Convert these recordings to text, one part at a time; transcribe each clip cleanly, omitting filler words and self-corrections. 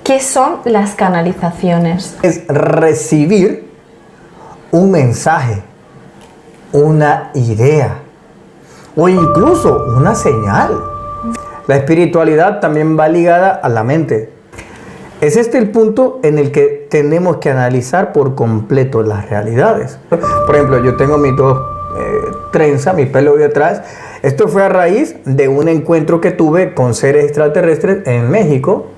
¿qué son las canalizaciones? Es recibir un mensaje, una idea o incluso una señal. La espiritualidad también va ligada a la mente. Es este el punto en el que tenemos que analizar por completo las realidades. Por ejemplo, yo tengo mis dos trenzas, mi pelo de atrás. Esto fue a raíz de un encuentro que tuve con seres extraterrestres en México.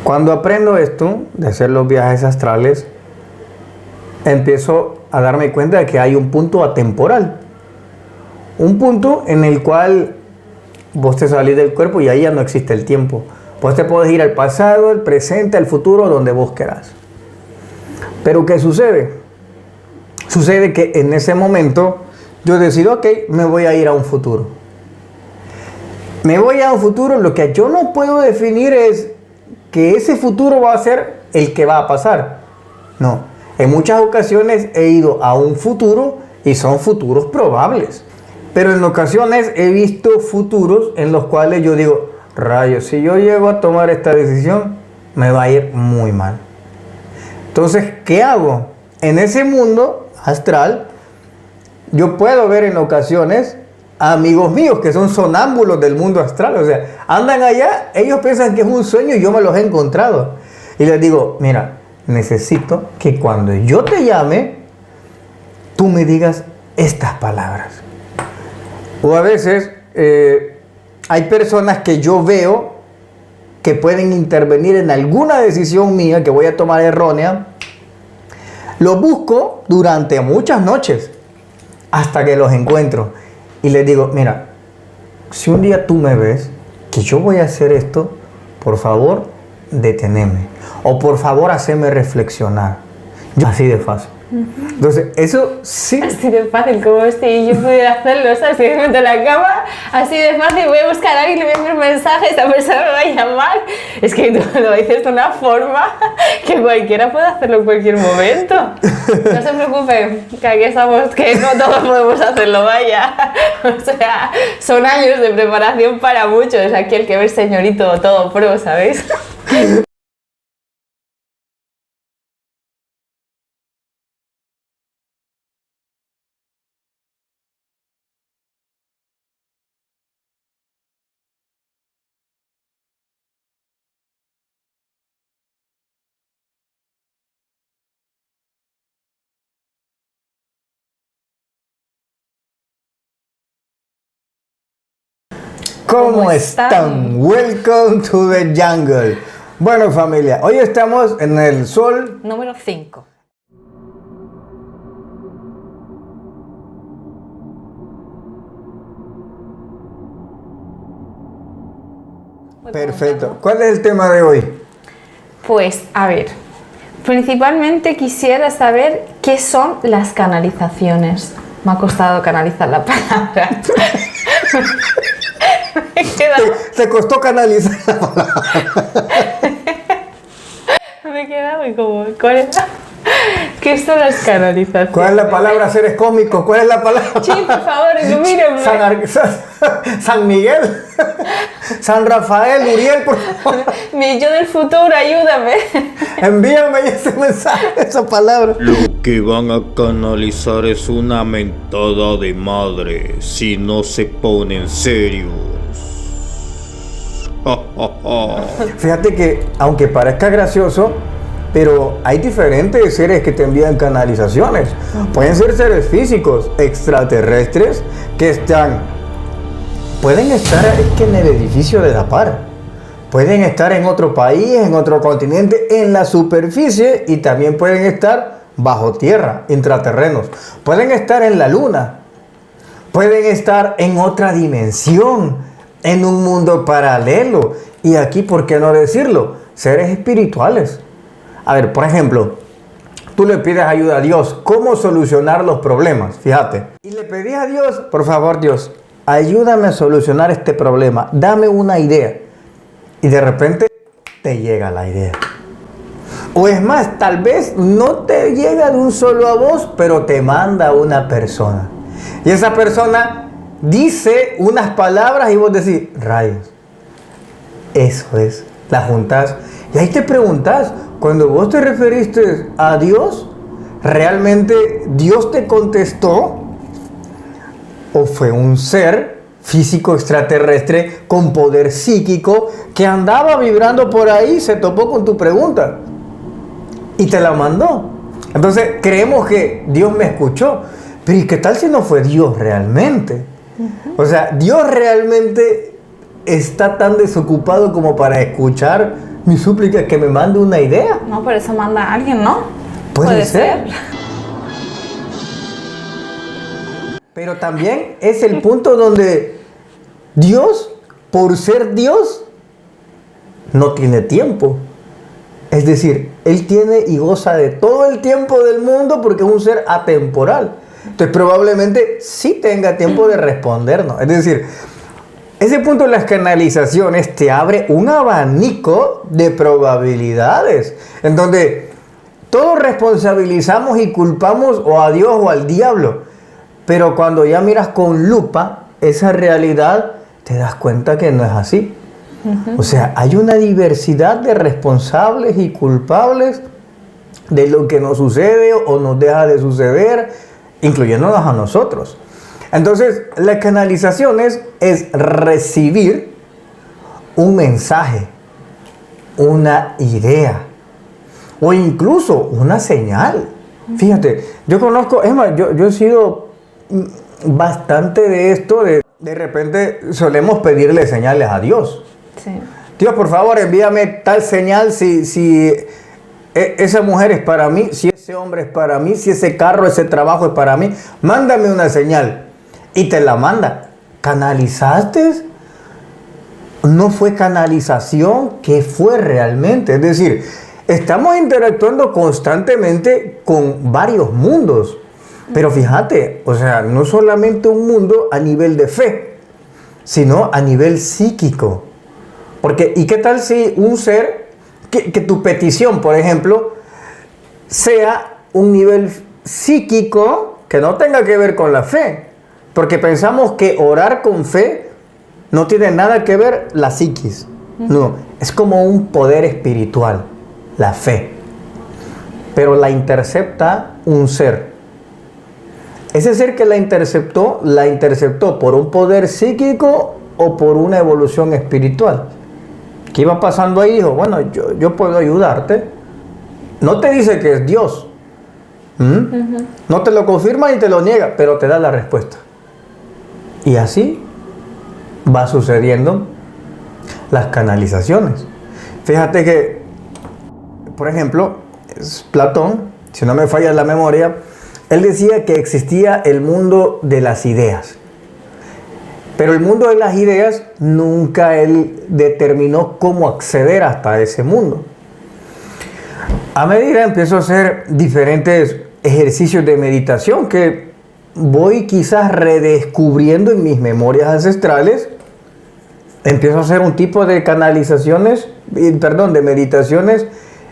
Cuando aprendo esto, de hacer los viajes astrales, empiezo a darme cuenta de que hay un punto atemporal. Un punto en el cual vos te salís del cuerpo y ahí ya no existe el tiempo. Vos te podés ir al pasado, al presente, al futuro, donde vos querás. Pero ¿qué sucede? Sucede que en ese momento yo decido, ok, me voy a ir a un futuro. Me voy a un futuro, lo que yo no puedo definir es que ese futuro va a ser el que va a pasar. No, en muchas ocasiones he ido a un futuro y son futuros probables. Pero en ocasiones he visto futuros en los cuales yo digo, rayos, si yo llego a tomar esta decisión, me va a ir muy mal. Entonces, ¿qué hago? En ese mundo astral, yo puedo ver en ocasiones a amigos míos que son sonámbulos del mundo astral. O sea, andan allá, ellos piensan que es un sueño y yo me los he encontrado. Y les digo, mira, necesito que cuando yo te llame, tú me digas estas palabras. O a veces hay personas que yo veo que pueden intervenir en alguna decisión mía que voy a tomar errónea. Los busco durante muchas noches hasta que los encuentro. Y les digo, mira, si un día tú me ves que yo voy a hacer esto, por favor, deteneme. O por favor, haceme reflexionar. Así de fácil. Entonces, eso sí. Así de fácil, como si yo pudiera hacerlo, ¿sabes? Si me meto en la cama, así de fácil, voy a buscar a alguien, le voy a enviar un mensaje, esta persona me va a llamar. Es que tú lo dices de una forma que cualquiera puede hacerlo en cualquier momento. No se preocupen, que aquí estamos, que no todos podemos hacerlo, vaya. O sea, son años de preparación para muchos. Aquí el que ve el señorito todo pro, ¿sabéis? ¿Cómo están? Welcome to the jungle. Bueno, familia, hoy estamos en el sol Número 5. perfecto. ¿Cuál es el tema de hoy? Pues, a ver, principalmente quisiera saber qué son las canalizaciones. Me ha costado canalizar la palabra. Te costó canalizar la palabra. Me he quedado muy como, ¿cuál es? ¿Qué son las canalizaciones? ¿Cuál es la palabra seres cómicos? ¿Cuál es la palabra? Sí, por favor, ilumínenme. San Miguel, San Rafael, Uriel, por favor. Mi yo del futuro, ayúdame. Envíame ese mensaje, esa palabra. Lo que van a canalizar es una mentada de madre si no se ponen serios. Fíjate que, aunque parezca gracioso, pero hay diferentes seres que te envían canalizaciones. Pueden ser seres físicos, extraterrestres, que pueden estar en el edificio de la par. Pueden estar en otro país, en otro continente, en la superficie, y también pueden estar bajo tierra, intraterrenos. Pueden estar en la luna. Pueden estar en otra dimensión, en un mundo paralelo. Y aquí, ¿por qué no decirlo? Seres espirituales. A ver, por ejemplo, tú le pides ayuda a Dios, ¿cómo solucionar los problemas? Fíjate. Y le pedís a Dios, por favor, Dios, ayúdame a solucionar este problema, dame una idea. Y de repente te llega la idea. O es más, tal vez no te llega de un solo a vos, pero te manda una persona. Y esa persona dice unas palabras y vos decís, rayos, eso es, la juntás. Y ahí te preguntás, cuando vos te referiste a Dios, ¿realmente Dios te contestó? ¿O fue un ser físico extraterrestre con poder psíquico que andaba vibrando por ahí, se topó con tu pregunta y te la mandó? Entonces creemos que Dios me escuchó, pero ¿y qué tal si no fue Dios realmente? O sea, Dios realmente está tan desocupado como para escuchar mi súplica que me mande una idea. No, por eso manda a alguien, ¿no? Puede ser. Pero también es el punto donde Dios, por ser Dios, no tiene tiempo. Es decir, Él tiene y goza de todo el tiempo del mundo porque es un ser atemporal. Entonces probablemente sí tenga tiempo de respondernos. Es decir, ese punto de las canalizaciones te abre un abanico de probabilidades en donde todos responsabilizamos y culpamos o a Dios o al diablo. Pero cuando ya miras con lupa esa realidad, te das cuenta que no es así. O sea, hay una diversidad de responsables y culpables de lo que nos sucede o nos deja de suceder, incluyéndonos a nosotros. Entonces, las canalizaciones es recibir un mensaje, una idea o incluso una señal. Fíjate, yo conozco, es más, yo he sido bastante de esto, de repente solemos pedirle señales a Dios. Sí. Dios, por favor, envíame tal señal si esa mujer es para mí, si ese hombre es para mí, si ese carro, ese trabajo es para mí. Mándame una señal. Y te la manda. ¿Canalizaste? No fue canalización. ¿Qué fue realmente? Es decir, estamos interactuando constantemente con varios mundos. Pero fíjate, o sea, no solamente un mundo a nivel de fe, sino a nivel psíquico. Porque, ¿y qué tal si un ser, que tu petición, por ejemplo, sea un nivel psíquico que no tenga que ver con la fe? Porque pensamos que orar con fe no tiene nada que ver la psiquis. No, es como un poder espiritual, la fe. Pero la intercepta un ser. Ese ser que la interceptó por un poder psíquico o por una evolución espiritual. ¿Qué iba pasando ahí? Dijo, bueno, yo puedo ayudarte. No te dice que es Dios. No te lo confirma ni te lo niega, pero te da la respuesta. Y así va sucediendo las canalizaciones. Fíjate que, por ejemplo, Platón, si no me falla la memoria, él decía que existía el mundo de las ideas. Pero el mundo de las ideas nunca él determinó cómo acceder hasta ese mundo. A medida empiezo a hacer diferentes ejercicios de meditación que voy quizás redescubriendo en mis memorias ancestrales, empiezo a hacer un tipo de de meditaciones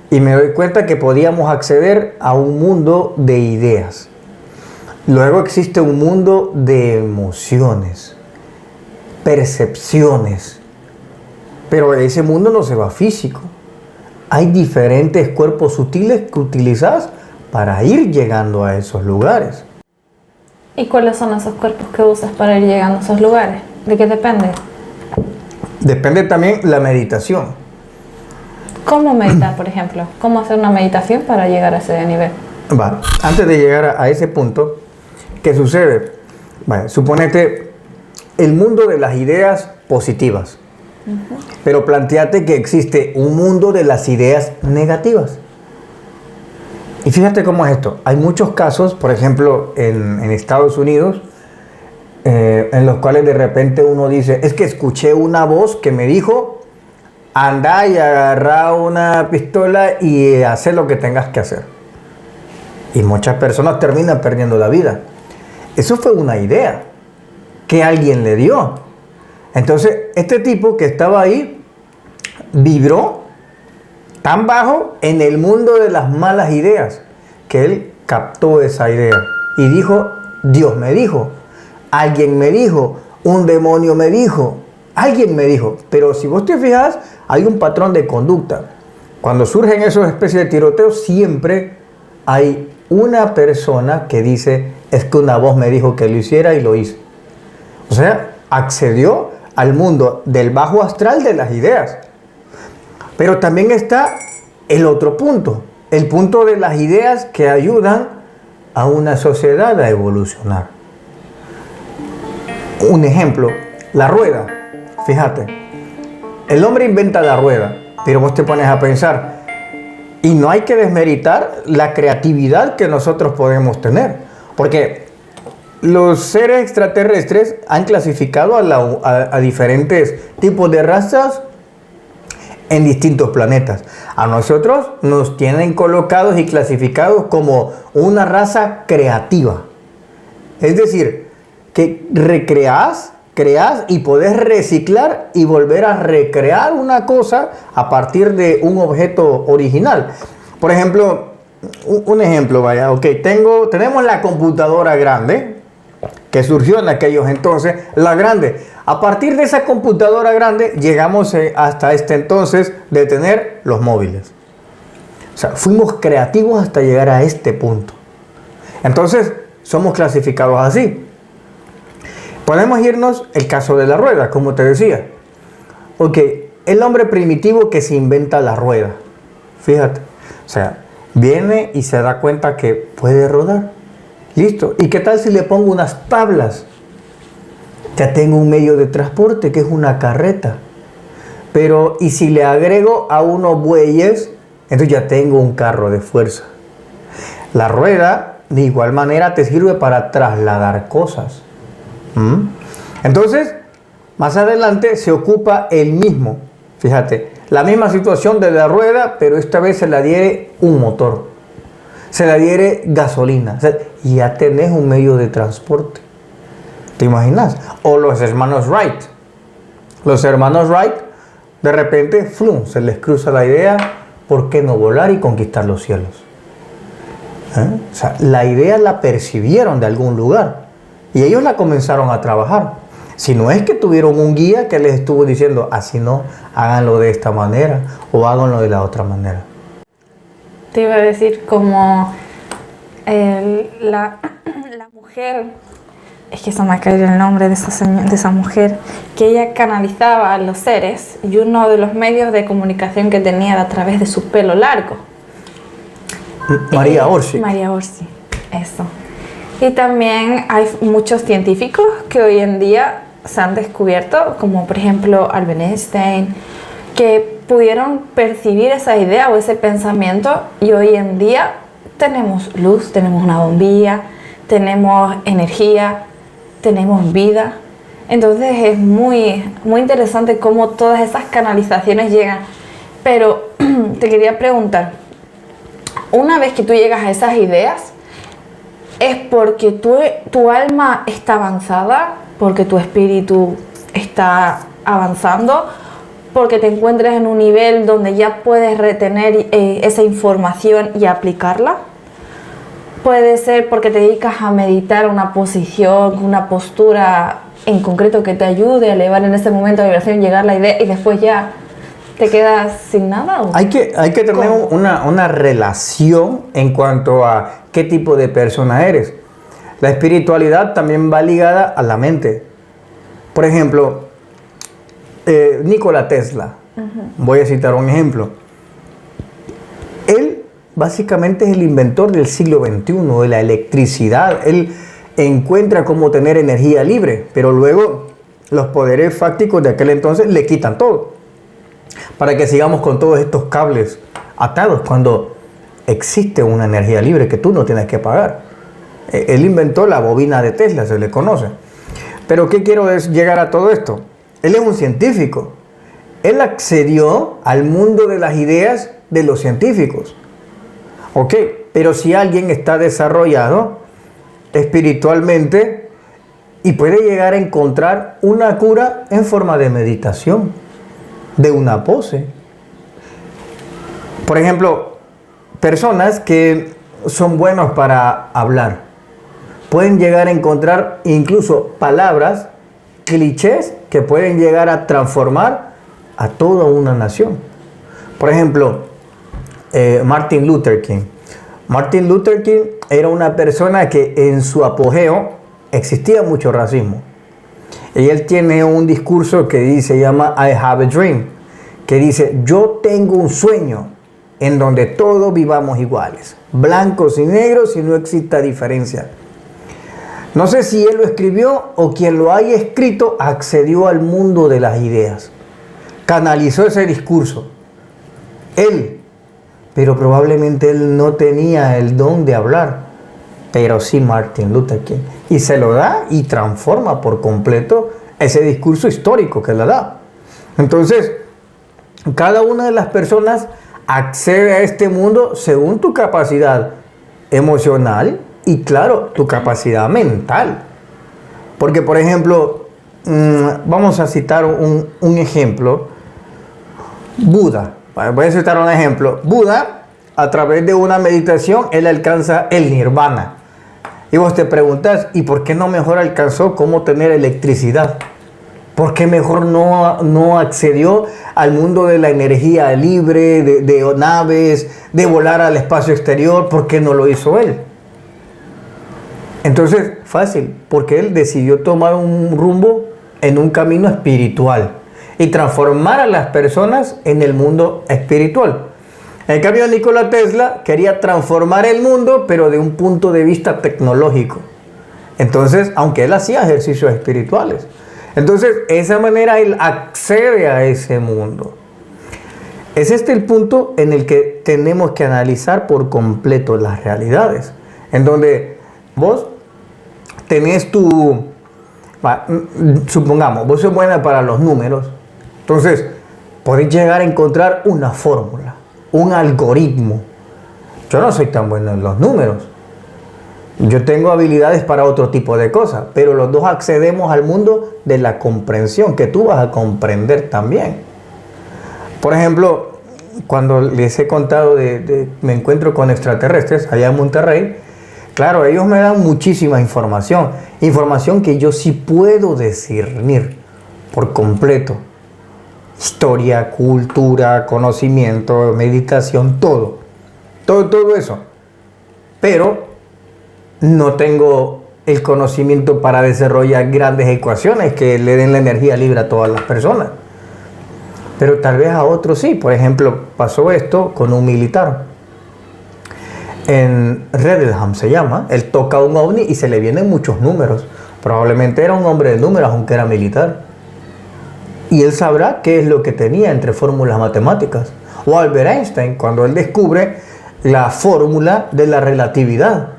y me doy cuenta que podíamos acceder a un mundo de ideas. Luego existe un mundo de emociones, percepciones, pero ese mundo no se va físico. Hay diferentes cuerpos sutiles que utilizas para ir llegando a esos lugares. ¿Y cuáles son esos cuerpos que usas para ir llegando a esos lugares? ¿De qué depende? Depende también la meditación. ¿Cómo meditar, por ejemplo? ¿Cómo hacer una meditación para llegar a ese nivel? Va, antes de llegar a ese punto, ¿qué sucede? Vale, suponete el mundo de las ideas positivas. Pero planteate que existe un mundo de las ideas negativas. Y fíjate cómo es esto. Hay muchos casos, por ejemplo, en Estados Unidos, en los cuales de repente uno dice, es que escuché una voz que me dijo, anda y agarra una pistola y haz lo que tengas que hacer. Y muchas personas terminan perdiendo la vida. Eso fue una idea que alguien le dio. Entonces, este tipo que estaba ahí vibró tan bajo en el mundo de las malas ideas, que él captó esa idea y dijo, Dios me dijo, alguien me dijo, un demonio me dijo, alguien me dijo. Pero si vos te fijas, hay un patrón de conducta. Cuando surgen esas especies de tiroteos, siempre hay una persona que dice, es que una voz me dijo que lo hiciera y lo hice. O sea, accedió al mundo del bajo astral de las ideas. Pero también está el otro punto, el punto de las ideas que ayudan a una sociedad a evolucionar. Un ejemplo, la rueda. Fíjate, el hombre inventa la rueda, pero vos te pones a pensar, y no hay que desmeritar la creatividad que nosotros podemos tener, porque los seres extraterrestres han clasificado a diferentes tipos de razas en distintos planetas. A nosotros nos tienen colocados y clasificados como una raza creativa. Es decir, que creás y podés reciclar y volver a recrear una cosa a partir de un objeto original. Por ejemplo, un ejemplo, vaya, ok, tenemos la computadora grande, que surgió en aquellos entonces, la grande. A partir de esa computadora grande, llegamos hasta este entonces de tener los móviles. O sea, fuimos creativos hasta llegar a este punto. Entonces, somos clasificados así. Podemos irnos el caso de la rueda, como te decía. Ok, el hombre primitivo que se inventa la rueda. Fíjate, o sea, viene y se da cuenta que puede rodar. Listo. ¿Y qué tal si le pongo unas tablas? Ya tengo un medio de transporte que es una carreta. Pero, ¿y si le agrego a unos bueyes? Entonces ya tengo un carro de fuerza. La rueda, de igual manera, te sirve para trasladar cosas. Entonces, más adelante se ocupa el mismo. Fíjate, la misma situación de la rueda, pero esta vez se le adhiere un motor. Se le adhiere gasolina. O sea, y ya tenés un medio de transporte. ¿Te imaginas? O los hermanos Wright. Los hermanos Wright, de repente, ¡flum!, se les cruza la idea, ¿por qué no volar y conquistar los cielos? O sea, la idea la percibieron de algún lugar y ellos la comenzaron a trabajar. Si no es que tuvieron un guía que les estuvo diciendo, así no, háganlo de esta manera o háganlo de la otra manera. Te iba a decir como la mujer, es que se me ha caído el nombre de esa mujer, que ella canalizaba a los seres y uno de los medios de comunicación que tenía era a través de su pelo largo. María Orsi. María Orsi, eso. Y también hay muchos científicos que hoy en día se han descubierto, como por ejemplo Albert Einstein, que pudieron percibir esa idea o ese pensamiento y hoy en día tenemos luz, tenemos una bombilla, tenemos energía, tenemos vida. Entonces es muy interesante cómo todas esas canalizaciones llegan. Pero te quería preguntar, una vez que tú llegas a esas ideas, ¿es porque tu alma está avanzada? ¿Porque tu espíritu está avanzando? ¿Porque te encuentras en un nivel donde ya puedes retener esa información y aplicarla? Puede ser porque te dedicas a meditar una posición, una postura en concreto que te ayude a elevar en ese momento de vibración, llegar a la idea y después ya te quedas sin nada. ¿O? Hay que tener una relación en cuanto a qué tipo de persona eres. La espiritualidad también va ligada a la mente. Por ejemplo, Nikola Tesla, voy a citar un ejemplo. Él básicamente es el inventor del siglo XXI, de la electricidad. Él encuentra cómo tener energía libre, pero luego los poderes fácticos de aquel entonces le quitan todo, para que sigamos con todos estos cables atados, cuando existe una energía libre que tú no tienes que pagar. Él inventó la bobina de Tesla, se le conoce. Pero ¿qué quiero es llegar a todo esto? Él es un científico. Él accedió al mundo de las ideas de los científicos. Ok, pero si alguien está desarrollado espiritualmente y puede llegar a encontrar una cura en forma de meditación, de una pose. Por ejemplo, personas que son buenos para hablar, pueden llegar a encontrar incluso palabras, clichés, que pueden llegar a transformar a toda una nación. Por ejemplo, Martin Luther King. Martin Luther King era una persona que en su apogeo existía mucho racismo. Y él tiene un discurso que se llama I have a dream, que dice: yo tengo un sueño en donde todos vivamos iguales, blancos y negros, y no exista diferencia. No sé si él lo escribió o quien lo haya escrito accedió al mundo de las ideas, canalizó ese discurso. Él, pero probablemente él no tenía el don de hablar, pero sí Martin Luther King. Y se lo da y transforma por completo ese discurso histórico que le da. Entonces, cada una de las personas accede a este mundo según tu capacidad emocional y, claro, tu capacidad mental. Porque, por ejemplo, vamos a citar un ejemplo. Buda. Voy a citar un ejemplo. Buda, a través de una meditación, él alcanza el nirvana. Y vos te preguntas, ¿y por qué no mejor alcanzó cómo tener electricidad? ¿Por qué mejor no accedió al mundo de la energía libre, de naves, de volar al espacio exterior? ¿Por qué no lo hizo él? Entonces, fácil, porque él decidió tomar un rumbo en un camino espiritual y transformar a las personas en el mundo espiritual. En cambio, Nikola Tesla quería transformar el mundo, pero de un punto de vista tecnológico. Entonces, aunque él hacía ejercicios espirituales. Entonces, de esa manera él accede a ese mundo. Es este el punto en el que tenemos que analizar por completo las realidades. En donde vos tenés supongamos, vos sos buena para los números. Entonces, podés llegar a encontrar una fórmula, un algoritmo. Yo no soy tan bueno en los números. Yo tengo habilidades para otro tipo de cosas, pero los dos accedemos al mundo de la comprensión, que tú vas a comprender también. Por ejemplo, cuando les he contado me encuentro con extraterrestres allá en Monterrey, claro, ellos me dan muchísima información que yo sí puedo discernir por completo. Historia, cultura, conocimiento, meditación, todo eso. Pero no tengo el conocimiento para desarrollar grandes ecuaciones que le den la energía libre a todas las personas. Pero tal vez a otros sí. Por ejemplo, pasó esto con un militar. En Reddelham se llama. Él toca un ovni y se le vienen muchos números. Probablemente era un hombre de números, aunque era militar. Y él sabrá qué es lo que tenía entre fórmulas matemáticas. O Albert Einstein, cuando él descubre la fórmula de la relatividad.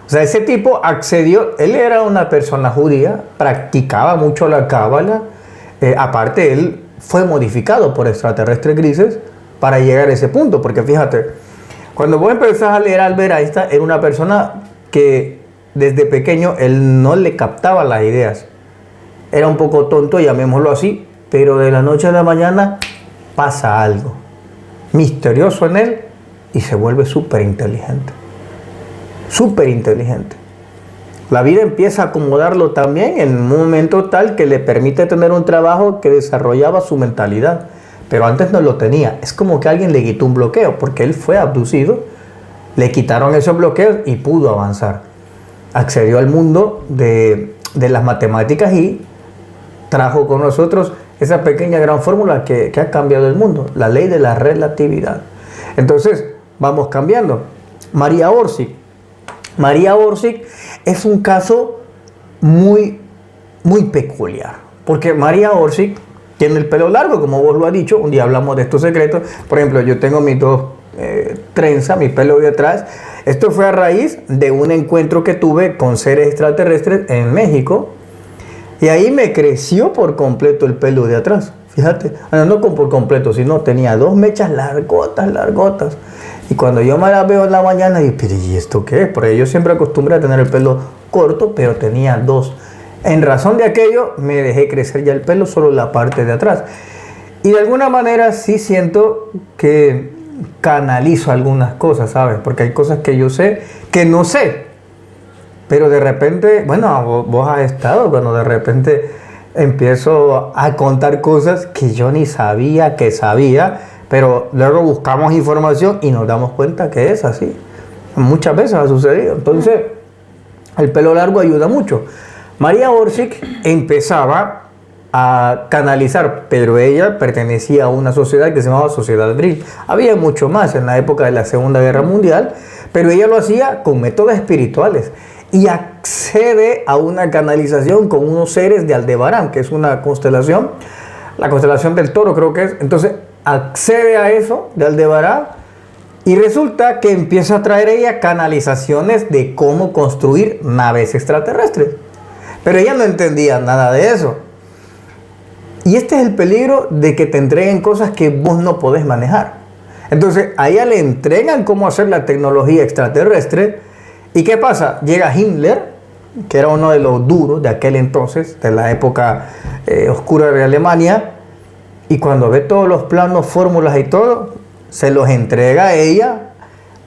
O sea, ese tipo accedió, él era una persona judía, practicaba mucho la cábala, aparte él fue modificado por extraterrestres grises para llegar a ese punto, porque fíjate, cuando vos empezás a leer a Albert Einstein, era una persona que desde pequeño él no le captaba las ideas, era un poco tonto, llamémoslo así, pero de la noche a la mañana pasa algo misterioso en él y se vuelve súper inteligente. Súper inteligente. La vida empieza a acomodarlo también en un momento tal que le permite tener un trabajo que desarrollaba su mentalidad, pero antes no lo tenía. Es como que alguien le quitó un bloqueo, porque él fue abducido, le quitaron esos bloqueos y pudo avanzar. Accedió al mundo de las matemáticas y trajo con nosotros esa pequeña gran fórmula que ha cambiado el mundo, la ley de la relatividad. Entonces, vamos cambiando. María Orsic. María Orsic es un caso muy peculiar, porque María Orsic tiene el pelo largo, como vos lo has dicho. Un día hablamos de estos secretos. Por ejemplo, yo tengo mis dos trenzas, mi pelo de atrás. Esto fue a raíz de un encuentro que tuve con seres extraterrestres en México, y ahí me creció por completo el pelo de atrás. Fíjate, no por completo, sino tenía dos mechas largotas. Y cuando yo me las veo en la mañana, digo, pero ¿y esto qué es? Porque yo siempre acostumbré a tener el pelo corto, pero tenía dos. En razón de aquello, me dejé crecer ya el pelo, solo la parte de atrás. Y de alguna manera sí siento que canalizo algunas cosas, ¿sabes? Porque hay cosas que yo sé que no sé. Pero de repente, bueno, vos has estado cuando de repente empiezo a contar cosas que yo ni sabía que sabía, pero luego buscamos información y nos damos cuenta que es así. Muchas veces ha sucedido. Entonces, el pelo largo ayuda mucho. María Orsic empezaba a canalizar, pero ella pertenecía a una sociedad que se llamaba Sociedad Bril. Había mucho más en la época de la Segunda Guerra Mundial, pero ella lo hacía con métodos espirituales y accede a una canalización con unos seres de Aldebarán, que es una constelación, la constelación del Toro creo que es. Entonces accede a eso de Aldebarán y resulta que empieza a traer ella canalizaciones de cómo construir naves extraterrestres, pero ella no entendía nada de eso. Y este es el peligro de que te entreguen cosas que vos no podés manejar. Entonces a ella le entregan cómo hacer la tecnología extraterrestre. ¿Y qué pasa? Llega Himmler, que era uno de los duros de aquel entonces, de la época oscura de Alemania, y cuando ve todos los planos, fórmulas y todo, se los entrega a ella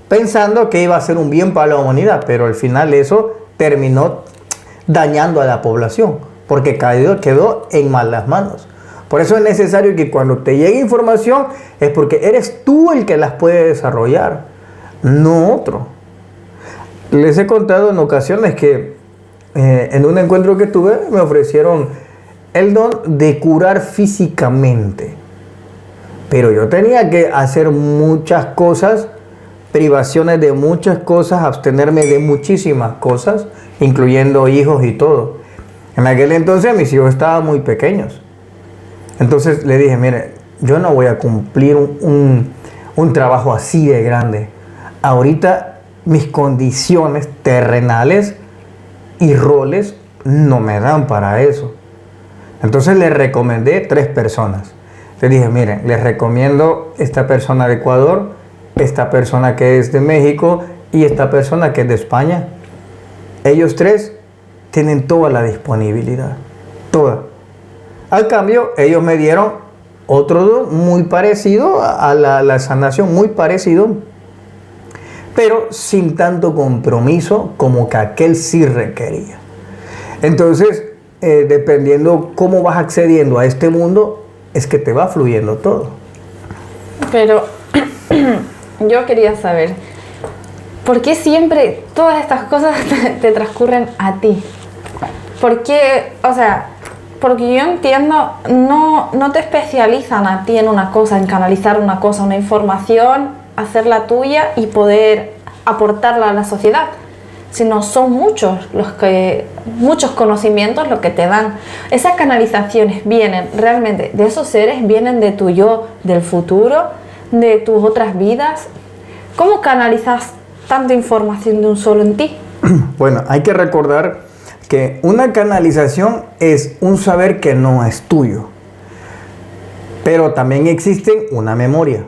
pensando que iba a ser un bien para la humanidad, pero al final eso terminó dañando a la población, porque quedó en malas manos. Por eso es necesario que cuando te llegue información es porque eres tú el que las puede desarrollar, no otro. Les he contado en ocasiones que en un encuentro que tuve me ofrecieron el don de curar físicamente. Pero yo tenía que hacer muchas cosas, privaciones de muchas cosas, abstenerme de muchísimas cosas, incluyendo hijos y todo. En aquel entonces mis hijos estaban muy pequeños. Entonces le dije, mire, yo no voy a cumplir un trabajo así de grande. Ahorita mis condiciones terrenales y roles no me dan para eso. Entonces le recomendé 3 personas. Le dije, miren, les recomiendo esta persona de Ecuador, esta persona que es de México y esta persona que es de España. Ellos 3 tienen toda la disponibilidad, toda. Al cambio, ellos me dieron otro don muy parecido a la sanación, muy parecido, pero sin tanto compromiso como que aquel sí requería. Entonces, dependiendo cómo vas accediendo a este mundo, es que te va fluyendo todo. Pero yo quería saber, ¿por qué siempre todas estas cosas te transcurren a ti? ¿Por qué? O sea, porque yo entiendo, no te especializan a ti en una cosa, en canalizar una cosa, una información, hacerla tuya y poder aportarla a la sociedad, sino son muchos conocimientos los que te dan. Esas canalizaciones vienen realmente de esos seres, vienen de tu yo del futuro, de tus otras vidas. ¿Cómo canalizas tanta información de un solo en ti? Bueno, hay que recordar que una canalización es un saber que no es tuyo, pero también existe una memoria.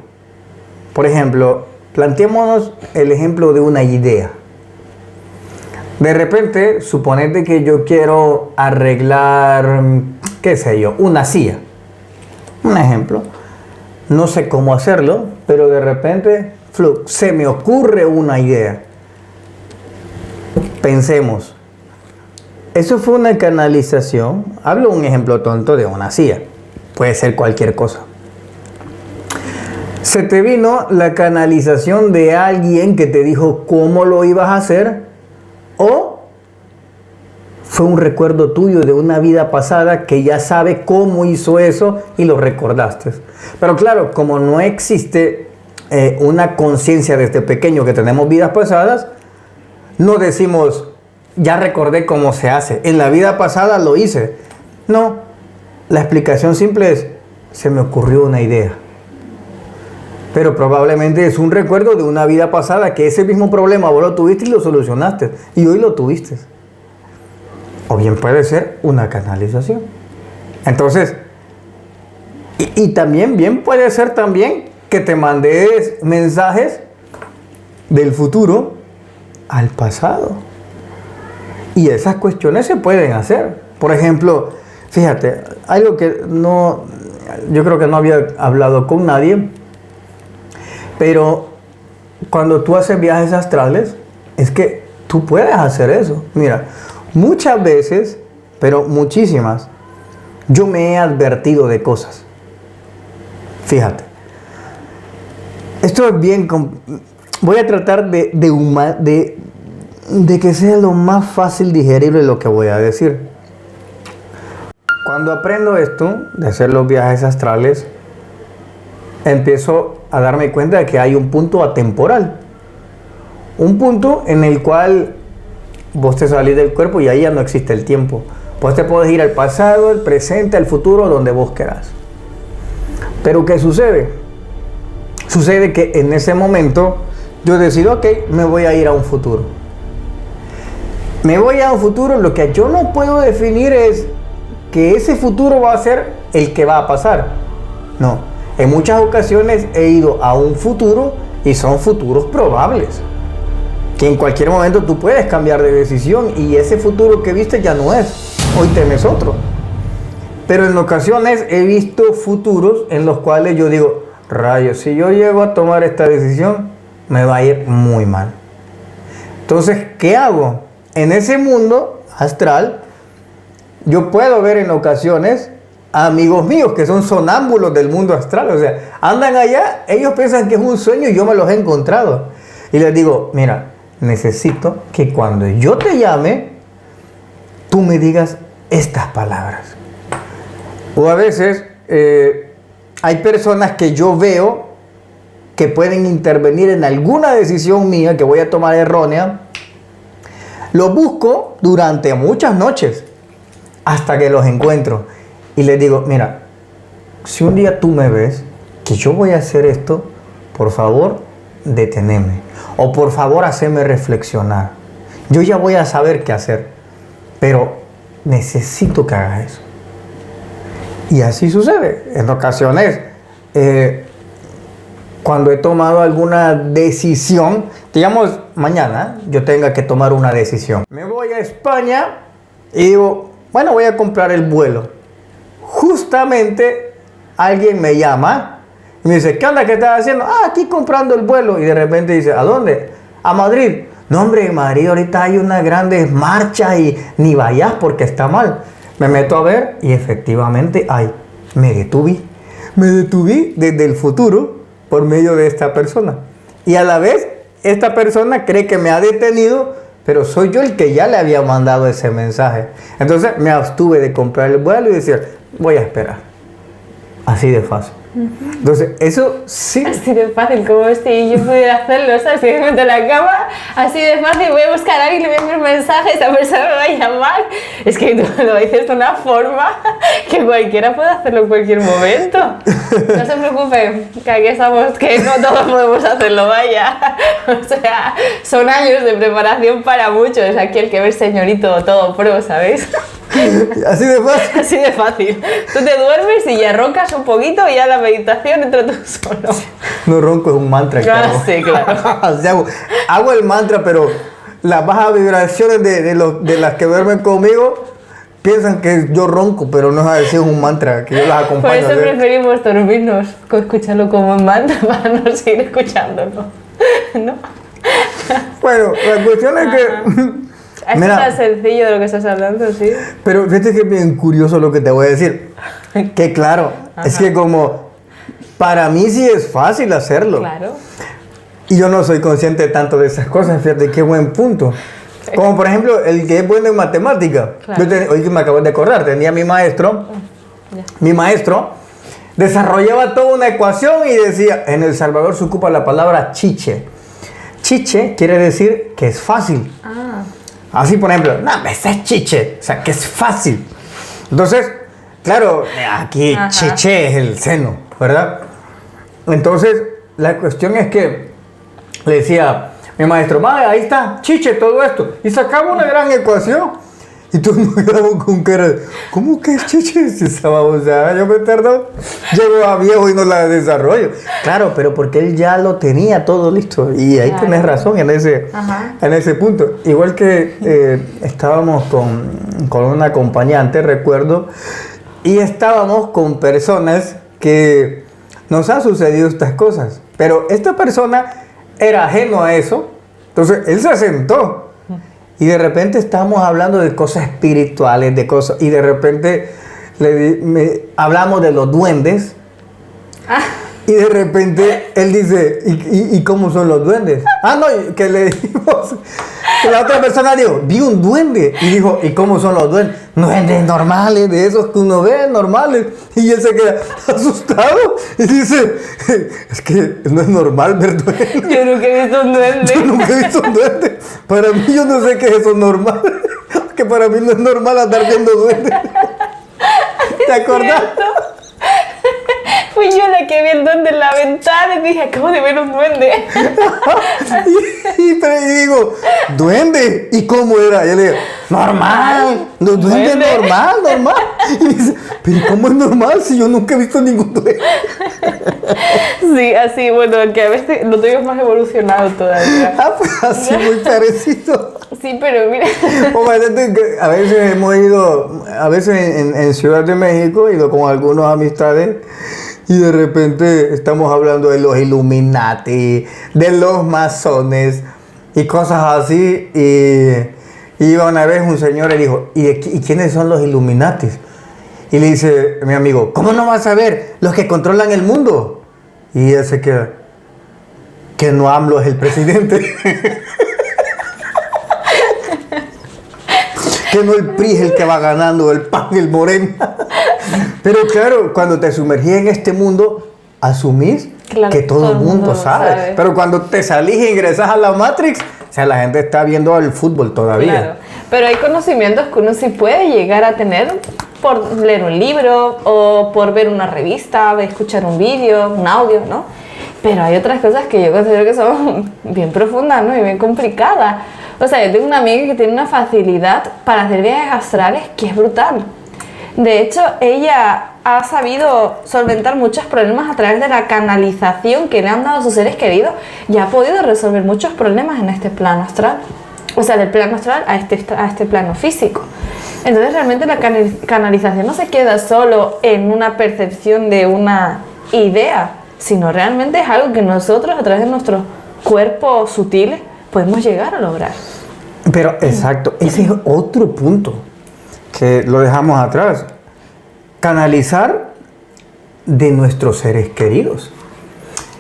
Por ejemplo, planteémonos el ejemplo de una idea. De repente, suponete que yo quiero arreglar, qué sé yo, una silla. Un ejemplo. No sé cómo hacerlo, pero de repente se me ocurre una idea. Pensemos. Eso fue una canalización. Hablo un ejemplo tonto de una silla. Puede ser cualquier cosa. Se te vino la canalización de alguien que te dijo cómo lo ibas a hacer, o fue un recuerdo tuyo de una vida pasada que ya sabe cómo hizo eso y lo recordaste. Pero claro, como no existe una conciencia desde pequeño que tenemos vidas pasadas, no decimos, ya recordé cómo se hace, en la vida pasada lo hice. No, la explicación simple es, se me ocurrió una idea. Pero probablemente es un recuerdo de una vida pasada que ese mismo problema vos lo tuviste y lo solucionaste. Y hoy lo tuviste. O bien puede ser una canalización. Entonces, y también bien puede ser también que te mandes mensajes del futuro al pasado. Y esas cuestiones se pueden hacer. Por ejemplo, fíjate, algo que yo creo que no había hablado con nadie. Pero cuando tú haces viajes astrales, es que tú puedes hacer eso. Mira, muchas veces, pero muchísimas, yo me he advertido de cosas. Fíjate. Esto es bien... Voy a tratar de que sea lo más fácil digerible lo que voy a decir. Cuando aprendo esto, de hacer los viajes astrales, empiezo a darme cuenta de que hay un punto atemporal. Un punto en el cual vos te salís del cuerpo y ahí ya no existe el tiempo. Vos te puedes ir al pasado, al presente, al futuro, donde vos querás. Pero ¿qué sucede? Sucede que en ese momento yo decido, ok, me voy a ir a un futuro. Me voy a un futuro, lo que yo no puedo definir es que ese futuro va a ser el que va a pasar. No, en muchas ocasiones he ido a un futuro y son futuros probables. Que en cualquier momento tú puedes cambiar de decisión y ese futuro que viste ya no es. Hoy tenés otro. Pero en ocasiones he visto futuros en los cuales yo digo, rayos, si yo llego a tomar esta decisión, me va a ir muy mal. Entonces, ¿qué hago? En ese mundo astral, yo puedo ver en ocasiones a amigos míos que son sonámbulos del mundo astral. O sea, andan allá, ellos piensan que es un sueño y yo me los he encontrado. Y les digo, mira, necesito que cuando yo te llame, tú me digas estas palabras. O a veces hay personas que yo veo que pueden intervenir en alguna decisión mía que voy a tomar errónea. Los busco durante muchas noches hasta que los encuentro. Y les digo, mira, si un día tú me ves que yo voy a hacer esto, por favor, deteneme. O por favor, haceme reflexionar. Yo ya voy a saber qué hacer, pero necesito que hagas eso. Y así sucede. En ocasiones, cuando he tomado alguna decisión, digamos, mañana yo tenga que tomar una decisión. Me voy a España y digo, bueno, voy a comprar el vuelo. Justamente alguien me llama y me dice, ¿qué onda? ¿Qué estás haciendo? Ah, aquí comprando el vuelo. Y de repente dice, ¿a dónde? A Madrid. No, hombre, en Madrid ahorita hay unas grandes marchas y ni vayas porque está mal. Me meto a ver y efectivamente hay. Me detuví desde el futuro por medio de esta persona. Y a la vez, esta persona cree que me ha detenido, pero soy yo el que ya le había mandado ese mensaje. Entonces me abstuve de comprar el vuelo y decir, voy a esperar. Así de fácil. Entonces, eso sí. Así de fácil como si yo pudiera hacerlo, ¿sabes? Que me meto en la cama, así de fácil, voy a buscar a alguien, le voy a enviar un mensaje, esa persona me va a llamar. Es que tú lo dices de una forma que cualquiera puede hacerlo en cualquier momento. No se preocupe, que aquí estamos, que no todos podemos hacerlo, vaya. O sea, son años de preparación para muchos. Aquí el que ve el señorito todo pro, ¿sabéis? Así de fácil. Así de fácil. Tú te duermes y ya roncas un poquito y ya la meditación entra tú solo. No ronco, es un mantra que hago. Sí, claro. O sea, hago el mantra, pero las bajas vibraciones de las que duermen conmigo piensan que yo ronco, pero no es así, es un mantra que yo las acompaño. Por eso preferimos dormirnos, escucharlo como en mantra para no seguir escuchándolo. ¿No? Bueno, la cuestión es que... Es tan sencillo de lo que estás hablando, sí. Pero fíjate que es bien curioso lo que te voy a decir. Que claro, es que como para mí sí es fácil hacerlo. Claro. Y yo no soy consciente tanto de esas cosas, fíjate qué buen punto. Como por ejemplo, el que es bueno en matemática. Claro. Hoy que me acabo de acordar, tenía mi maestro. Mi maestro desarrollaba toda una ecuación y decía, en El Salvador se ocupa la palabra chiche. Chiche quiere decir que es fácil. Así, por ejemplo, no, ese es chiche, o sea, que es fácil. Entonces, claro, aquí chiche es el seno, ¿verdad? Entonces, la cuestión es que le decía mi maestro, madre, ahí está, chiche, todo esto. Y sacaba una gran ecuación. Y todo el mundo quedaba con cara de, ¿cómo que es chiche? Esa babosada, yo me tardo, llego a viejo y no la desarrollo. Claro, pero porque él ya lo tenía todo listo. Y ahí tenés razón en ese punto. Igual que estábamos con una acompañante, recuerdo, y estábamos con personas que nos han sucedido estas cosas. Pero esta persona era ajeno a eso. Entonces él se sentó. Y de repente estábamos hablando de cosas espirituales, de cosas. Y de repente hablamos de los duendes. Y de repente él dice, ¿y cómo son los duendes? No, que le dijimos, que la otra persona dijo, vi un duende. Y dijo, ¿y cómo son los duendes? Duendes normales, de esos que uno ve, normales. Y él se queda asustado y dice, es que no es normal ver duendes. Yo nunca he visto un duende. Yo nunca he visto un duende. Para mí yo no sé qué es eso normal. Que para mí no es normal andar viendo duendes. ¿Te acordás? Fui yo la que vi el duende en la ventana y dije, acabo de ver un duende. y digo, ¿duende? ¿Y cómo era? Y yo le digo, normal. Duende normal. Y dice, ¿pero cómo es normal si yo nunca he visto ningún duende? Sí, así, bueno, que a veces lo tengo más evolucionado todavía. Pues así muy parecido. Sí, pero mira. A veces hemos ido, en Ciudad de México, he ido con algunas amistades. Y de repente estamos hablando de los Illuminati, de los masones y cosas así. Y iba una vez un señor y dijo, ¿y quiénes son los Illuminati? Y le dice mi amigo, ¿cómo no vas a ver? Los que controlan el mundo. Y él se queda, que no AMLO es el presidente. Que no el PRI es el que va ganando, el PAN y el Morena. Pero claro, cuando te sumergís en este mundo, asumís que todo el mundo sabe. Pero cuando te salís e ingresás a la Matrix, o sea, la gente está viendo el fútbol todavía. Claro. Pero hay conocimientos que uno sí puede llegar a tener por leer un libro o por ver una revista, escuchar un vídeo, un audio, ¿no? Pero hay otras cosas que yo considero que son bien profundas, ¿no? Y bien complicadas. O sea, yo tengo una amiga que tiene una facilidad para hacer viajes astrales que es brutal. De hecho, ella ha sabido solventar muchos problemas a través de la canalización que le han dado a sus seres queridos y ha podido resolver muchos problemas en este plano astral. O sea, del plano astral a este plano físico. Entonces, realmente la canalización no se queda solo en una percepción de una idea, sino realmente es algo que nosotros, a través de nuestros cuerpos sutiles, podemos llegar a lograr. Pero, exacto, ese es otro punto que lo dejamos atrás. Canalizar de nuestros seres queridos.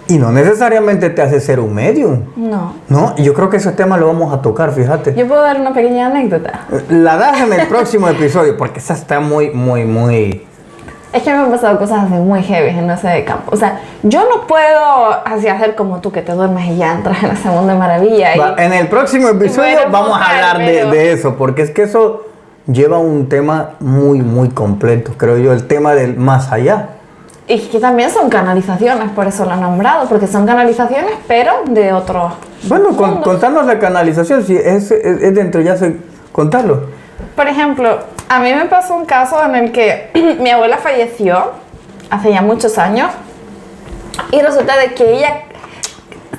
Y no necesariamente te hace ser un medium. No. No, yo creo que ese tema lo vamos a tocar, fíjate. Yo puedo dar una pequeña anécdota. La das en el próximo episodio, porque esa está muy... Es que me han pasado cosas así muy heavy en ese campo. O sea, yo no puedo así hacer como tú, que te duermes y ya entras en ese mundo de maravilla. En el próximo episodio vamos a hablar de eso, porque es que eso lleva un tema muy completo, creo yo, el tema del más allá. Y que también son canalizaciones, por eso lo han nombrado, porque son canalizaciones, pero de otros. Bueno, contarnos la canalización, si es dentro, ya sé contarlo. Por ejemplo, a mí me pasó un caso en el que mi abuela falleció hace ya muchos años y resulta de que ella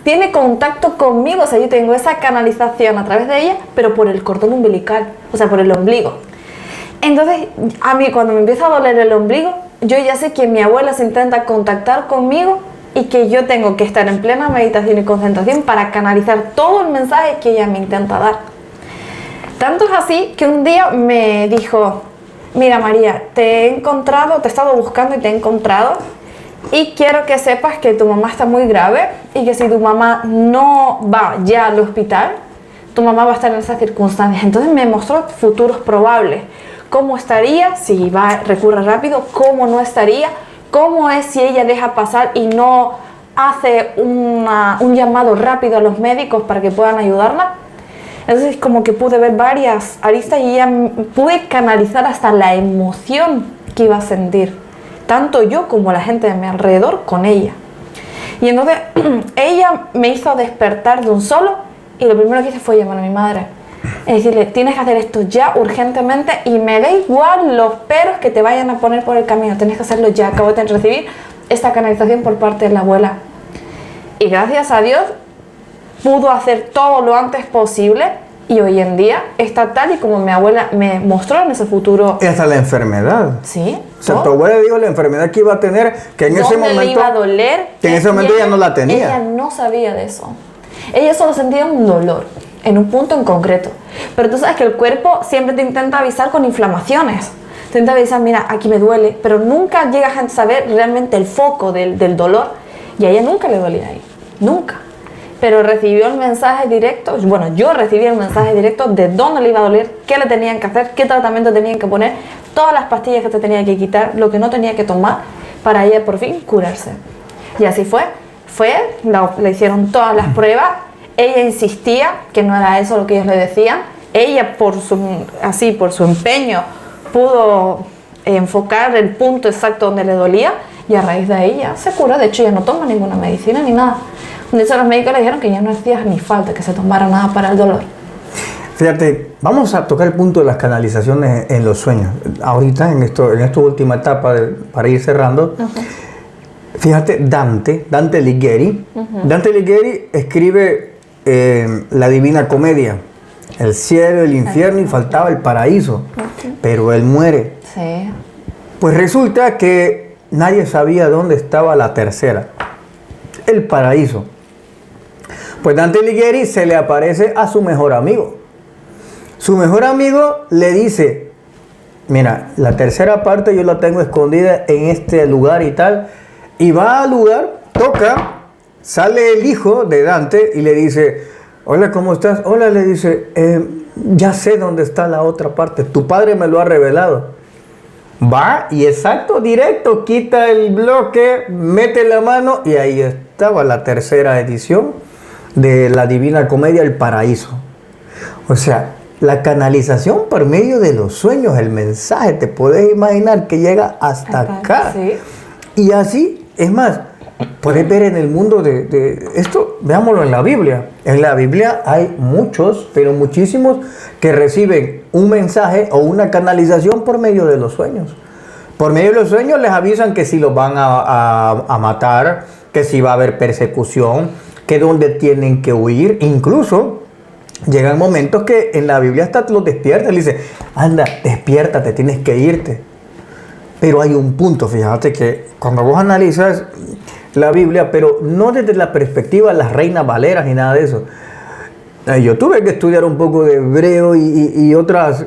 tiene contacto conmigo, o sea, yo tengo esa canalización a través de ella, pero por el cordón umbilical, o sea, por el ombligo. Entonces, a mí cuando me empieza a doler el ombligo, yo ya sé que mi abuela se intenta contactar conmigo y que yo tengo que estar en plena meditación y concentración para canalizar todo el mensaje que ella me intenta dar. Tanto es así que un día me dijo, mira María, te he encontrado, te he estado buscando y te he encontrado y quiero que sepas que tu mamá está muy grave y que si tu mamá no va ya al hospital, tu mamá va a estar en esas circunstancias. Entonces me mostró futuros probables, cómo estaría si recurre rápido, cómo no estaría, cómo es si ella deja pasar y no hace un llamado rápido a los médicos para que puedan ayudarla. Entonces como que pude ver varias aristas y ya pude canalizar hasta la emoción que iba a sentir, tanto yo como la gente de mi alrededor con ella. Y entonces ella me hizo despertar de un solo y lo primero que hice fue llamar a mi madre. Es decirle, tienes que hacer esto ya urgentemente y me da igual los peros que te vayan a poner por el camino, tienes que hacerlo ya, acabo de recibir esta canalización por parte de la abuela. Y gracias a Dios pudo hacer todo lo antes posible Y hoy en día está tal y como mi abuela me mostró en ese futuro. Y hasta la enfermedad. Sí. O sea, tu abuela dijo la enfermedad que iba a tener, que en ese momento... le iba a doler. Que en ese momento ella no la tenía. Ella no sabía de eso. Ella solo sentía un dolor, en un punto en concreto. Pero tú sabes que el cuerpo siempre te intenta avisar con inflamaciones. Te intenta avisar, mira, aquí me duele. Pero nunca llegas a saber realmente el foco del dolor. Y a ella nunca le dolía ahí. Nunca. Pero recibió el mensaje directo, bueno, yo recibí el mensaje directo de dónde le iba a doler, qué le tenían que hacer, qué tratamiento tenían que poner, todas las pastillas que se tenía que quitar, lo que no tenía que tomar, para ella por fin curarse. Y así fue. Le hicieron todas las pruebas, ella insistía que no era eso lo que ellos le decían, ella por su empeño pudo enfocar el punto exacto donde le dolía, y a raíz de ahí ya se curó. De hecho, ya no toma ninguna medicina ni nada. De hecho, los médicos le dijeron que ya no hacía ni falta que se tomara nada para el dolor. Fíjate, vamos a tocar el punto de las canalizaciones en los sueños. Ahorita, en esta última etapa, para ir cerrando, fíjate, Dante Alighieri. Dante Alighieri escribe la Divina Comedia. El cielo, el infierno y faltaba el paraíso. Pero él muere. Sí. Pues resulta que nadie sabía dónde estaba la tercera. El paraíso. Pues Dante Alighieri se le aparece a su mejor amigo. Su mejor amigo le dice, mira, la tercera parte yo la tengo escondida en este lugar y tal. Y va al lugar, toca, sale el hijo de Dante y le dice, hola, ¿cómo estás? Hola, le dice, ya sé dónde está la otra parte. Tu padre me lo ha revelado. Va y exacto, directo, quita el bloque, mete la mano y ahí estaba la tercera edición de la Divina Comedia, El Paraíso. O sea, la canalización por medio de los sueños, el mensaje, te puedes imaginar que llega hasta acá. Sí. Y así, es más, puedes ver en el mundo de esto, veámoslo en la Biblia. En la Biblia hay muchos, pero muchísimos, que reciben un mensaje o una canalización por medio de los sueños. Por medio de los sueños les avisan que si los van a matar, que si va a haber persecución, que dónde tienen que huir. Incluso llegan momentos que en la Biblia hasta los despierta y le dice, anda, despiértate, tienes que irte. Pero hay un punto, fíjate que cuando vos analizas la Biblia, pero no desde la perspectiva de las reinas valeras ni nada de eso. Yo tuve que estudiar un poco de hebreo y otras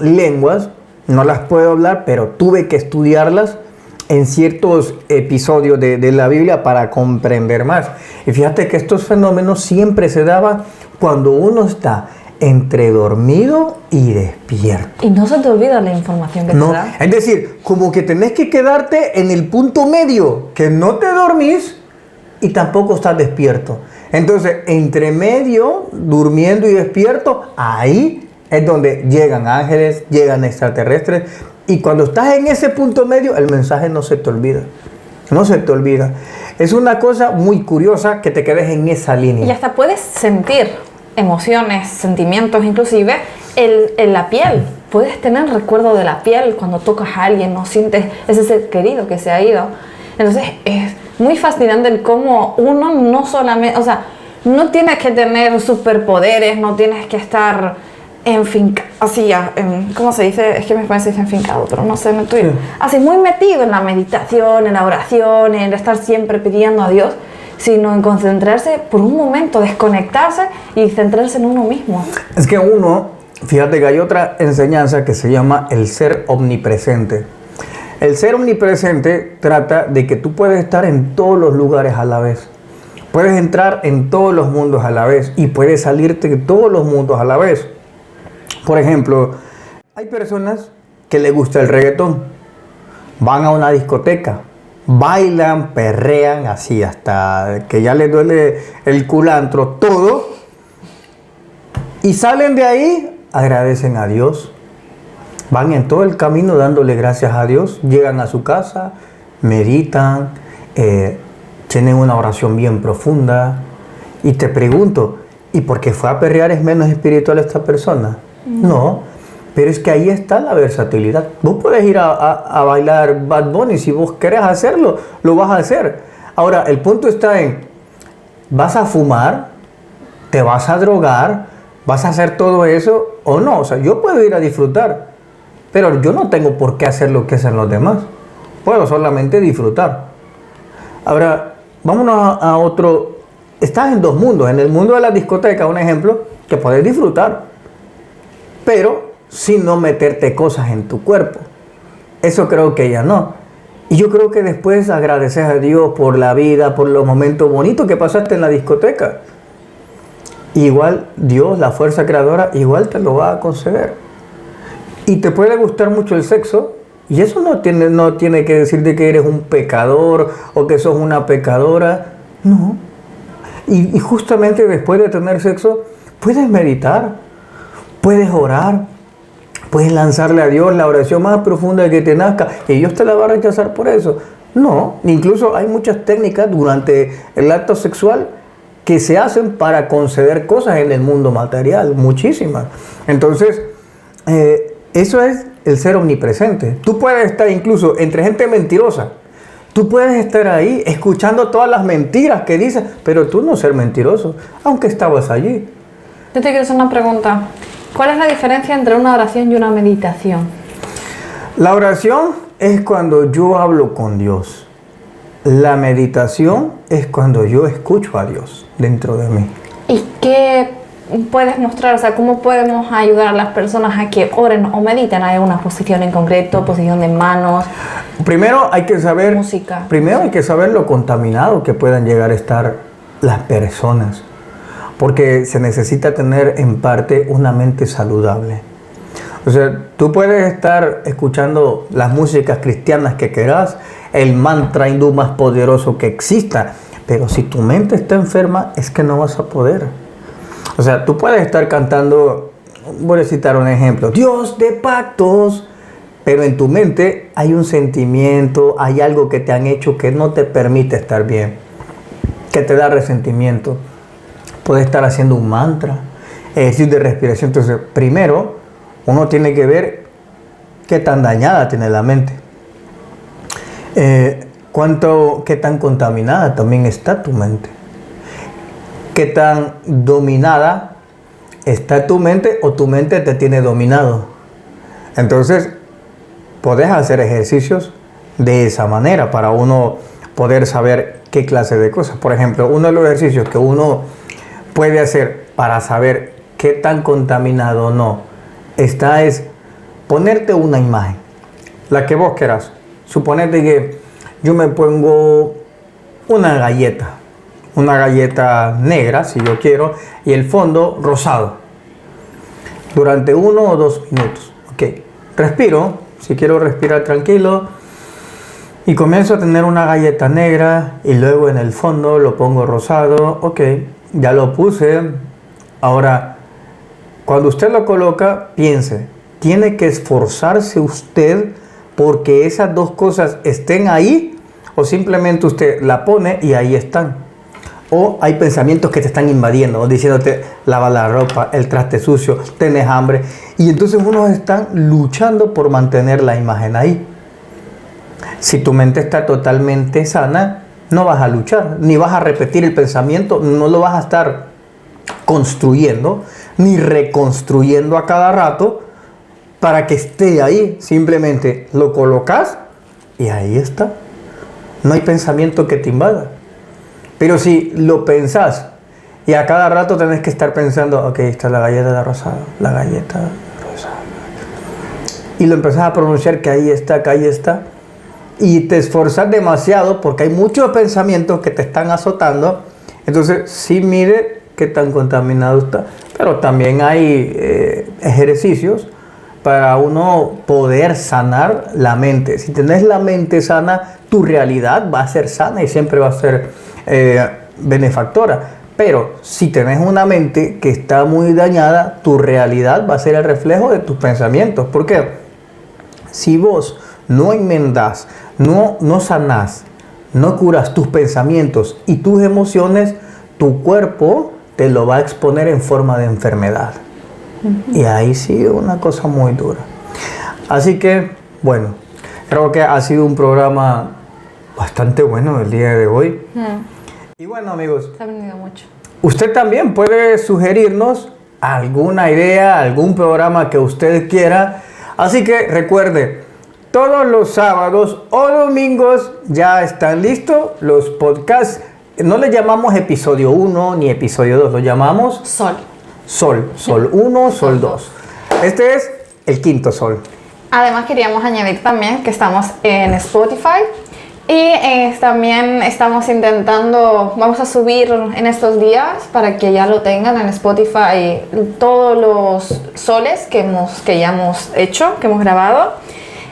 lenguas, no las puedo hablar, pero tuve que estudiarlas en ciertos episodios de la Biblia para comprender más. Y fíjate que estos fenómenos siempre se daban cuando uno está entre dormido y despierto. Y no se te olvida la información que te da. Es decir, como que tenés que quedarte en el punto medio, que no te dormís y tampoco estás despierto. Entonces, entre medio, durmiendo y despierto, ahí es donde llegan ángeles, llegan extraterrestres. Y cuando estás en ese punto medio, el mensaje no se te olvida. No se te olvida. Es una cosa muy curiosa que te quedes en esa línea. Y hasta puedes sentir emociones, sentimientos, inclusive en la piel. Puedes tener recuerdo de la piel cuando tocas a alguien, no sientes ese ser querido que se ha ido. Entonces es muy fascinante el cómo uno no solamente, o sea, no tienes que tener superpoderes, no tienes que estar ¿cómo se dice? Es que me parece enfincado, pero no sé, así muy metido en la meditación, en la oración, en estar siempre pidiendo a Dios, sino en concentrarse por un momento, desconectarse y centrarse en uno mismo. Es que fíjate que hay otra enseñanza que se llama el ser omnipresente. El ser omnipresente trata de que tú puedes estar en todos los lugares a la vez. Puedes entrar en todos los mundos a la vez y puedes salirte de todos los mundos a la vez. Por ejemplo, hay personas que les gusta el reggaetón. Van a una discoteca, bailan, perrean, así hasta que ya les duele el culantro, todo. Y salen de ahí, agradecen a Dios. Van en todo el camino dándole gracias a Dios. Llegan a su casa, meditan, tienen una oración bien profunda. Y te pregunto, ¿y por qué fue a perrear es menos espiritual esta persona? No, pero es que ahí está la versatilidad. Vos podés ir a bailar Bad Bunny, si vos querés hacerlo, lo vas a hacer. Ahora, el punto está en, vas a fumar, te vas a drogar, ¿Vas a hacer todo eso o no? O sea, yo puedo ir a disfrutar, pero yo no tengo por qué hacer lo que hacen los demás. Puedo solamente disfrutar. Ahora, vámonos a otro. Estás en dos mundos. En el mundo de la discoteca, un ejemplo, que puedes disfrutar, pero sin no meterte cosas en tu cuerpo. Eso creo que ya no. Y yo creo que después agradeces a Dios por la vida, por los momentos bonitos que pasaste en la discoteca. Igual Dios, la fuerza creadora, igual te lo va a conceder. Y te puede gustar mucho el sexo, y eso no tiene que decirte que eres un pecador o que sos una pecadora. No. Y justamente después de tener sexo, puedes meditar, puedes orar, puedes lanzarle a Dios la oración más profunda que te nazca, y Dios te la va a rechazar por eso. No, incluso hay muchas técnicas durante el acto sexual que se hacen para conceder cosas en el mundo material, muchísimas. Entonces, eso es el ser omnipresente. Tú puedes estar incluso entre gente mentirosa. Tú puedes estar ahí escuchando todas las mentiras que dicen, pero tú no ser mentiroso, aunque estabas allí. Yo te quiero hacer una pregunta. ¿Cuál es la diferencia entre una oración y una meditación? La oración es cuando yo hablo con Dios. La meditación es cuando yo escucho a Dios dentro de mí. ¿Y qué puedes mostrar? O sea, ¿cómo podemos ayudar a las personas a que oren o mediten? ¿Hay una posición en concreto, posición de manos? Primero hay que saber, música. Primero hay que saber lo contaminado que puedan llegar a estar las personas, porque se necesita tener en parte una mente saludable. O sea, tú puedes estar escuchando las músicas cristianas que quieras, el mantra hindú más poderoso que exista, pero si tu mente está enferma es que no vas a poder. O sea, tú puedes estar cantando, voy a citar un ejemplo, Dios de pactos, pero en tu mente hay un sentimiento, hay algo que te han hecho que no te permite estar bien, que te da resentimiento. Puedes estar haciendo un mantra, ejercicio de respiración. Entonces, primero, uno tiene que ver qué tan dañada tiene la mente. Qué tan contaminada también está tu mente. Qué tan dominada está tu mente o tu mente te tiene dominado. Entonces, podés hacer ejercicios de esa manera para uno poder saber qué clase de cosas. Por ejemplo, uno de los ejercicios que uno puede hacer para saber qué tan contaminado o no está es ponerte una imagen, la que vos quieras. Suponete que yo me pongo una galleta negra, si yo quiero, y el fondo rosado, durante 1 o 2 minutos. Ok, respiro, si quiero respirar tranquilo, y comienzo a tener una galleta negra, y luego en el fondo lo pongo rosado. Ok, ya lo puse. Ahora, cuando usted lo coloca, piense, tiene que esforzarse usted porque esas dos cosas estén ahí, o simplemente usted la pone y ahí están. O hay pensamientos que te están invadiendo, diciéndote, lava la ropa, el traste sucio, tenés hambre. Y entonces unos están luchando por mantener la imagen ahí. Si tu mente está totalmente sana, no vas a luchar, ni vas a repetir el pensamiento, no lo vas a estar construyendo, ni reconstruyendo a cada rato para que esté ahí. Simplemente lo colocas y ahí está. No hay pensamiento que te invada. Pero si lo pensás y a cada rato tenés que estar pensando, ok, está la galleta de rosado, la galleta rosada, y lo empezás a pronunciar que ahí está, y te esforzas demasiado porque hay muchos pensamientos que te están azotando, entonces sí mide qué tan contaminado está. Pero también hay ejercicios para uno poder sanar la mente. Si tenés la mente sana, tu realidad va a ser sana y siempre va a ser benefactora. Pero si tenés una mente que está muy dañada, tu realidad va a ser el reflejo de tus pensamientos. ¿Por qué? Si vos no enmendás, no sanás, no curas tus pensamientos y tus emociones, tu cuerpo te lo va a exponer en forma de enfermedad. Y ahí sí es una cosa muy dura. Así que, bueno, creo que ha sido un programa bastante bueno el día de hoy. Y bueno, amigos, Se ha aprendido mucho. usted también puede sugerirnos alguna idea, algún programa que usted quiera. Así que recuerde, todos los sábados o domingos ya están listos los podcasts. No le llamamos episodio 1 ni episodio 2, lo llamamos Sol. Sol 1, Sol 2. Este es el quinto sol. Además queríamos añadir también que estamos en Spotify y también estamos intentando, vamos a subir en estos días para que ya lo tengan en Spotify todos los soles que ya hemos hecho, que hemos grabado.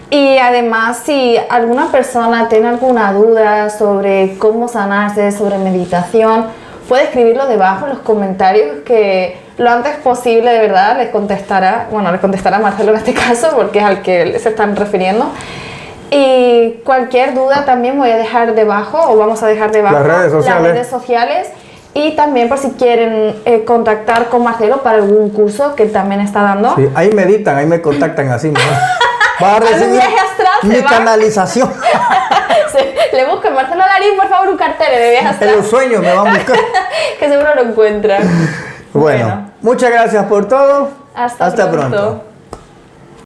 Y además, si alguna persona tiene alguna duda sobre cómo sanarse, sobre meditación, puede escribirlo debajo en los comentarios, que lo antes posible, de verdad, les contestará Marcelo en este caso, porque es al que se están refiriendo. Y cualquier duda también voy a dejar debajo, o vamos a dejar debajo las redes sociales. Y también por si quieren contactar con Marcelo para algún curso que también está dando. Sí, ahí meditan, ahí me contactan así. Va a recibir viaje astral, mi canalización. Le buscan Marcelo Larín, por favor, un cartel de viaje astral. En los sueños me van a buscar. Que seguro lo encuentran. Bueno, muchas gracias por todo. Hasta pronto.